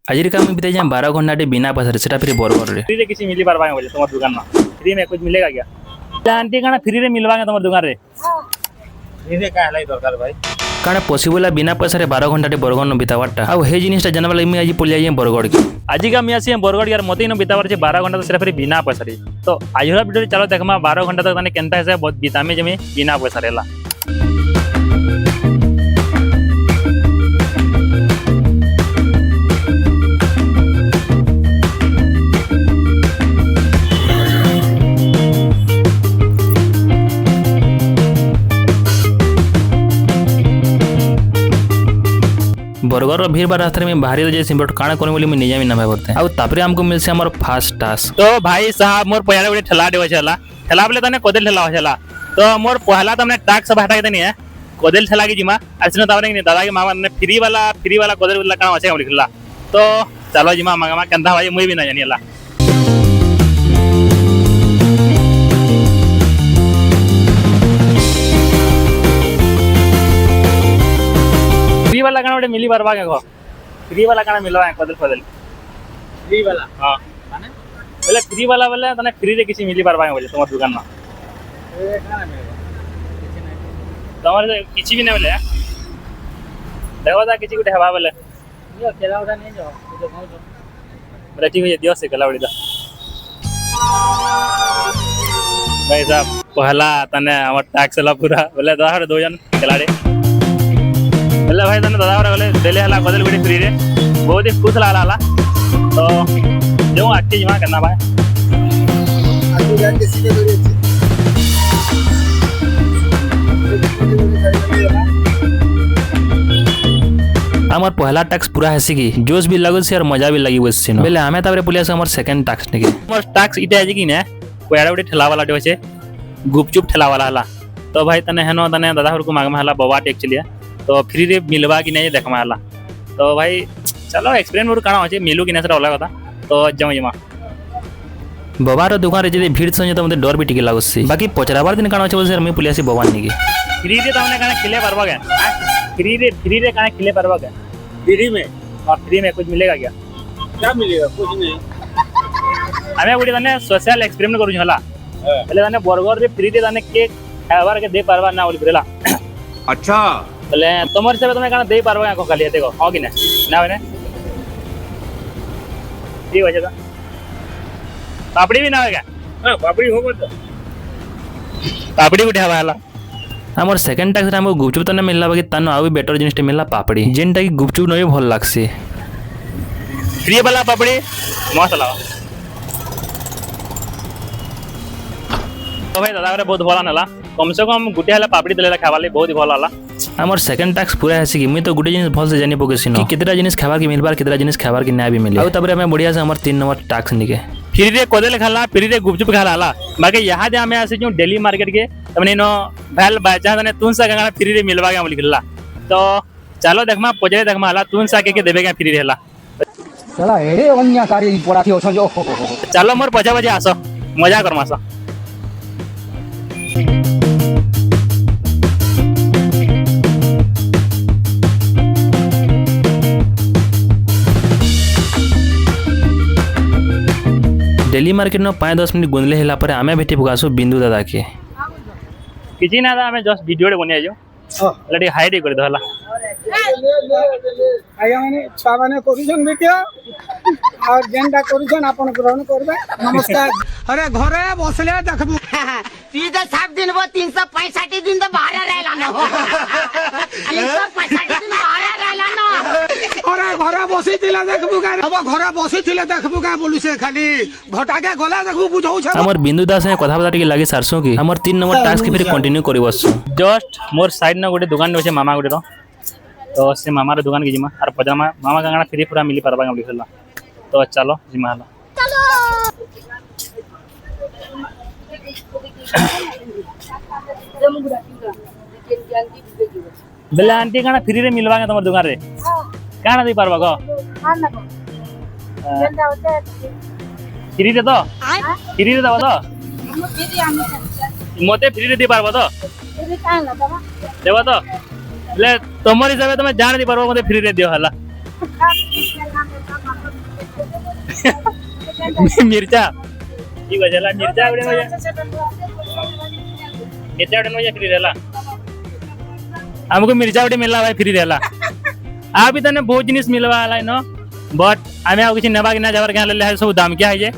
आज काम बीते जाए 12 घंटा बिना पैसा से फिर बरगढ़ रे फ्री रे किसी मिली पारबा बोले तुम्हारे दुकान में फ्री में कुछ मिलेगा क्या आंटी काना फ्री रे मिलवा तुम्हारे दुकान रे फ्री रे का हलाई दरकार भाई कारण पॉसिबल बिना पैसा रे 12 घंटा बरगढ़ न बितावाटा आ हे जिनिसटा जानबा लागि मैं आज पलिया जाए बरगढ़ के आज का मैं आसी बरगढ़ यार मते न बितावर छे 12 घंटा तो सिर्फ बिना पैसा रे तो आज वाला वीडियो चलो देखमा 12 घंटा तक तने केनता है बहुत बितामे जमे बिना पैसा रेला बरगढ़ भीड़ बार रास्ते में बाहरी जैसे बट काना कोने बोली मैं निजा में ना भाबते आ तापरे हमको मिलसे हमर फास्ट टास्क तो भाई साहब मोर पहला बड़े ठेला देवे छला ठेला बोले तने कोदेल ठेला छला तो मोर पहला तमने टास्क सब हटा के देनी है कोदेल ठेला की जिमा असने तावरे ने दादा के मामा ने फ्री वाला कोदेल वाला काम আছে लिखला तो चलो जिमा मामा कंधा भाई मुई भी ना जानिला फ्री वाला गाना बड़े मिली बरबा के गो फ्री वाला गाना मिलवा है कोदेल फ्री वाला हां माने बोले फ्री वाला बोले तने फ्री रे किसी मिली बरबा बोले तुम्हारे दुकान में ए गाना मिलेगा किसी नहीं तुम्हारे किसी भी नहीं बोले देखो ता किसी को हवा बोले यो केला उड़ा नहीं जाओ तो कौन जो बोले ठीक है दियो से केला उड़ी दा भाई साहब पहला तने हमर टैक्स ला पूरा बोले दाहर दो जन खिलाड़ी बोले भाई तने दादा बोले देले हला कोदेल बिडी फ्री रे बहुत ही खुश लाला तो जो आके जमा करना भाई आगे जान के सीधे दौड़े छी हमर पहला टास्क पूरा है कि जोश भी लागल से और मजा भी लगी बस सिनो बेले हमें तापरे पुलिया से हमर सेकंड टास्क निके हमर टास्क इते है कि ने कोयाड़ा बड़ी ठेला वाला देवे छे गुपचुप ठेला वाला हला तो भाई तने हेनो तने दादा हर को मांग में हला बवा टेक चलिए तो फ्री रे मिलवा कि नहीं देखमा हला तो भाई चलो एक्सपीरियंस मोर काना होचे मिलू कि नहीं सेटा अलग कथा तो जमा जमा बबार दुकान रे जदी भीड़ संजे तो मते डर भी टिके लागोसी बाकी पचराबार दिन काना होचे सर मैं पुलिया से बवान निके फ्री रे तमने काना खिले परवा गया फ्री रे काना खिले परवा गया फ्री में और फ्री में कुछ मिलेगा क्या मिलेगा कुछ नहीं हमें गुडी तने सोशल एक्सपेरिमेंट करू हला पहले तने बर्गर रे फ्री रे तने केक खाबार के दे परवा ना बोली बोला अच्छा बोले तुम्हारे से तुम्हें कहना दे पारबा को खाली देखो हो कि ना बने ठीक हो जाएगा पापड़ी भी ना होगा हां पापड़ी होगा तो पापड़ी उठा वाला हमर सेकंड टास्क रे हमको गुपचुप तने मिलला बाकी तनो आउ बेटर जिनिस मिलला पापड़ी जेनटा की गुपचुप नय भल लागसे फ्री वाला पापड़ी मस्त लगा तो भाई दादा रे बहुत भला नला कम से कम गुटे हला पापड़ी देले खावाले बहुत ही भल हला हमर सेकंड टास्क पूरा है कि मैं तो गुटे जिनिस भल से जानि पकेसिनो कि केतरा जिनिस खाबार के मिलबार केतरा जिनिस खाबार के ना भी मिले आ तबरे हमें बढ़िया से हमर 3 नंबर टास्क निके फ्री रे कोदेल खाला फ्री रे गुपचुप खाला हला बाकी यहां दे हमें आसे जो दिल्ली मार्केट के तमने नो भल बाजा तने तुन सा गाना फ्री रे मिलवा के बोली खला तो चलो देखमा पजे देखमा हला तुन सा के देबे के फ्री रे हला चला एडे अन्याकारी पड़ाथी हो जो चलो मोर पजा बजे आसो मजा करमासो दिल्ली मार्केट न 5-10 मिनट गुंदले हेला पर आमे भेटी पुगासो बिंदु दादा के किछि ना हमें जस्ट वीडियो रे बनिया जो लडी हाइड कर दहला आया माने छा माने करूछन देखियो और जेंडा करूछन अपन ग्रहण करबे नमस्कार अरे घरे बसले देखबू ती तो 7 दिन वो 365 दिन तो बाहर रहला ना 365 दिन बाहर रहला ना अरे घरे बसी थिला देखबू का अब घरे बसी थिले देखबू का बोलू से खाली घटा के गला देखबू बुझौ छ हमर बिंदु दास से कथा बता के लागे सरसों की हमर 3 नंबर टास्क के फिर कंटिन्यू करी बसु जस्ट मोर साइड न गोटे दुकान होचे मामा गोटे तो से मामा रे दुकान के जिमा और पजामा मामा का गाना फ्री पूरा मिली परबा के लिखला तो चलो जिमा हला बेला आंटी गाना फ्री रे मिलवा के तुम्हारे दुकान रे काना दे परबा गो फ्री रे तो फ्री रे दबा तो मते फ्री रे दे परबा तो देबा तो ले तमर हिसाब तुम जान दी परबा मते फ्री रे दियो हला मिर्चा ठीक है चला मिर्चा गुड़े में मिर्चा गुड़े में फ्री रहला हमको मिर्चा गुड़े मिलला भाई फ्री रहला आ भी तने बहुत जिनिस मिलवा आला नो बट आमे आ किछि नेबा कि ना जावर के ले सब दाम क्या है जे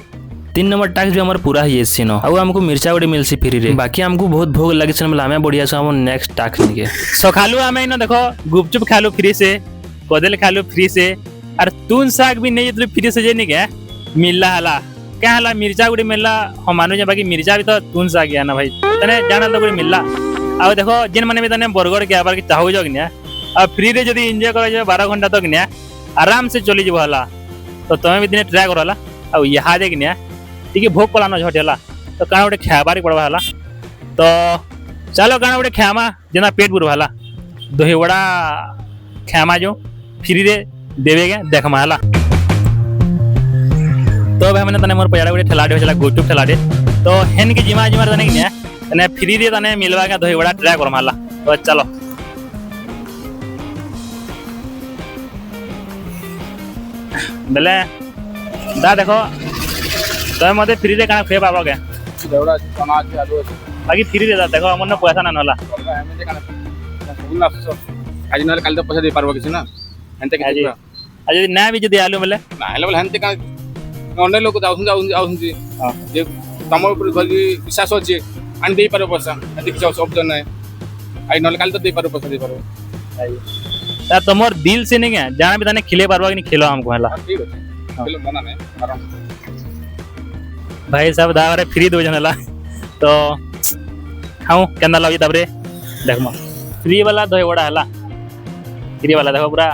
3 नंबर टैक्स भी हमर पूरा है सिनो अब हमको मिर्चा गुड़ी मिलसी फ्री रे बाकी हमको बहुत भोग लगे छ मतलब हमें बढ़िया से हम नेक्स्ट टैक्स निके सखालू आमे न देखो गुपचुप खालू फ्री से कोदल खालू फ्री से और तून साग भी नहीं फ्री से जे निके मिलला हला क्या हला मिर्चा गुड़ी मिलला हम मानो जे बाकी मिर्चा भी तो तून साग है ना भाई तने जाना तो गुड़ी मिलला अब देखो जिन माने भी तने बर्गर के आबार के चाहू जग ने अब फ्री रे जदी एंजॉय करे जे 12 घंटा तक ने आराम से चली जब हला तो तमे भी दिने ट्राई करला अब यहाँ देख ने ठीक भोग पलानो झटेला तो काना गोटे खाबार पड़वा हला तो चलो काना गोटे खामा जेना पेट पुरवा हला दही वड़ा खामा जो फ्री रे देवे के देखमा हला तो भाई मैंने तने मोर पयाड़ा गोटे ठेलाडे होचला गुपचुप ठेलाडे तो हेन के जिमा जिमा तने ने तने फ्री रे तने मिलवा के दही वड़ा ट्राई करमा हला तो चलो बेले दा देखो तो मते फ्री रे काना खुए पाबो के देवड़ा चना আছে আলু আছে बाकी फ्री रे दा देखो हमन पैसा ना नला এমনি কানা সবুল না আজ না কাল তো পয়সা দিয়ে পারবো কিছু না হেনতে আজি কিছু आज ना भी जदी आलू मिले না হেলে বলে হেনতে কানা অন্য লোক যাউছুন যে তমর উপর ধরি বিশ্বাস আছে আনি দেই পারবো পয়সা হেনতে কিছু অপশন নাই আজ না কাল তো দেই পারবো পয়সা দেই পারবো ता तमोर दिल से नहीं है जाना भी तने खिले पारबा कि नहीं खिलो हमको हला ঠিক আছে বলে মনা নাই কারণ भाई सब दावरे फ्री दो जनला तो खाऊं केंदा लागी तबरे देख म फ्री वाला दही वड़ा हला फ्री वाला देखो पूरा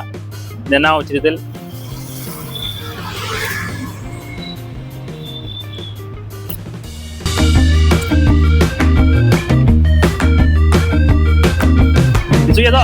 देना उचित तेल किसु ये तो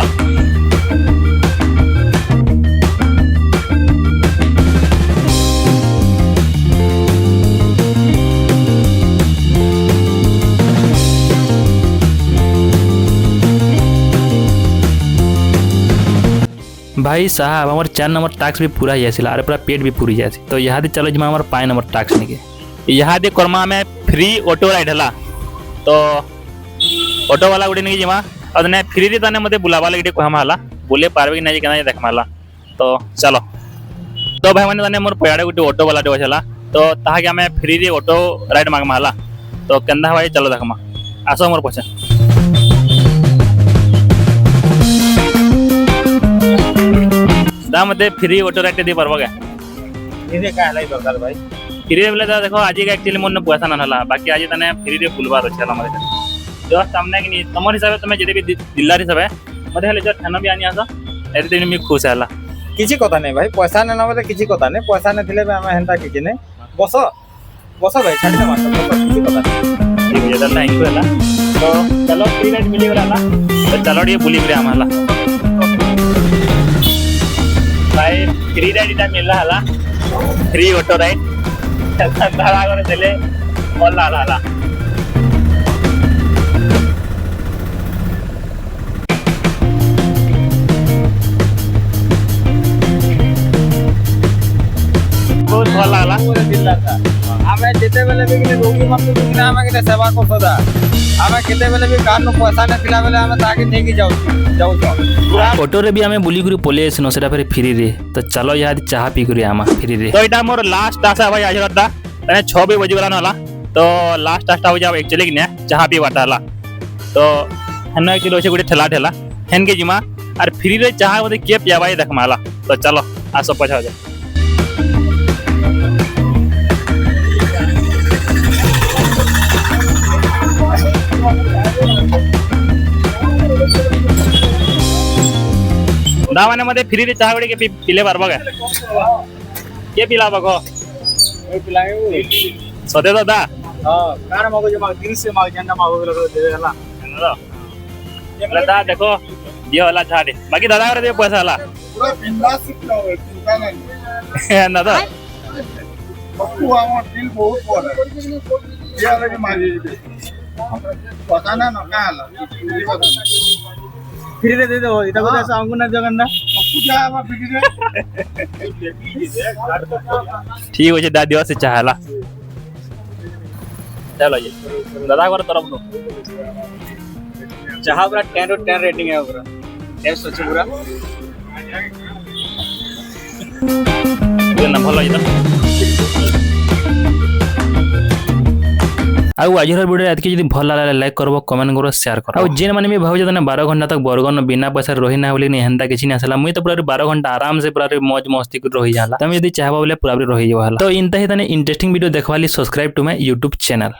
भाई साहब हमारे 4 नंबर टैक्स भी पूरा ही आसिला अरे पूरा पेट भी पूरी जासी तो यहाँ चलो जमा हमारे 5 नंबर टैक्स निके यहाँ दे कर्मा में फ्री ऑटो राइड हला तो ऑटो वाला गुडी नहीं जमा और ने फ्री रे तने मते बुलावा लगे को हम हला बोले पारबे कि नहीं केना देख माला तो चलो तो भाई माने तने मोर पयाडे गुटी ऑटो वाला दे छला तो ताहा के हमें फ्री रे ऑटो राइड मांग माला तो केंदा भाई चलो देखमा आसो मोर पछे दा मते फ्री ऑटो राइड दे परबो के इने का हलाई दरकार भाई फ्री रे बोले देखो आज के एक्चुअली मन पैसा ना हला बाकी आज तने फ्री रे बुलवा रछला मारे जो सामने कि नहीं तमर हिसाब तमे जेदे भी जिल्ला हिसाब मते हले जो थाना भी आनी आसा एते दिन मी खुश हला किछि कथा नहीं भाई पैसा ने नबले किछि कथा नहीं पैसा ने थिले हमें हेंता किछि नहीं बस बस भाई छाड़ी दे मास्टर किछि कथा नहीं ठीक है दादा थैंक यू हला तो चलो फ्री राइड मिली गला तो चलो ये बुली रे हमला भाई फ्री राइड इटा मिलला हला फ्री ऑटो राइड दादा करे चले बोला हला बहुत भल लागला पूरे जिल्ला का हमें जेते बेले भी कि रोगी मन तो कि हमें के सेवा को सदा हमें केते बेले भी कान नो पैसा ने थिला बेले हमें ताके नेकी जाऊ ऑटो रे भी हमें बुली गुरी पोले एसनो सेटा फिर फ्री रे तो चलो यहाँ चाह पी करी आमा फ्री रे तो इटा मोर लास्ट आशा भाई आज रदा तने 6 बजे गला नला तो लास्ट आशा हो जा एक्चुअली कि ने चाह पी वाटाला तो हन एक्चुअली होसे गुडी ठेला ठेला हेन के जिमा और फ्री रे चाह बदे के पिया भाई देखमाला तो चलो आसो पछा जा दावाने मध्ये फ्री रे चहा के पिले पारबो के पिला बगो ए पिलाए सदे दादा हां कार मगो जे माग 30 से माग जंडा मागो बेले देवे हला दादा देखो ये वाला झाड़े बाकी दादा रे दे पैसा हला पूरा बिंदास पिलाओ चिंता नहीं दादा बक्कू आमर दिल बहुत बड़ा ये वाला के मागे पता ना का हला फ्री रे दे दो इटा को ऐसा अंगुना जगन्ना ठीक अच्छे दा दिवस से चाहला चलो ये दादा घर तरफ नो चाह पूरा 10 रेटिंग है पूरा टेस्ट अच्छे पूरा ना भल ये ଆଉ ଆଜିର ଭିଡ଼ିଓ ଏତିକି ଯଦି ଭଲ ଲାଗିଲା ଲାଇକ୍ କରିବ କମେଣ୍ଟ କରିବ ସେୟାର କର ଆଉ ଯେନ୍ ମାନେ ବି ଭାବୁଛ ତନେ 12 ଘଣ୍ଟା ତକ ବରଗନ ବିନା ପଇସାରେ ରହି ନା ବୋଲି ହେନ୍ତା କିଛି ନା ଆସିଲା ମୁଇଁ ତ ପୁରା 12 ଘଣ୍ଟା आराम से पूरा मौज मस्ती कर रही जाला तमे यदि चाहबा बोले पूरा रही जाला तो इनता ही तने इंटरेस्टिंग वीडियो देखवाली subscribe to my YouTube channel.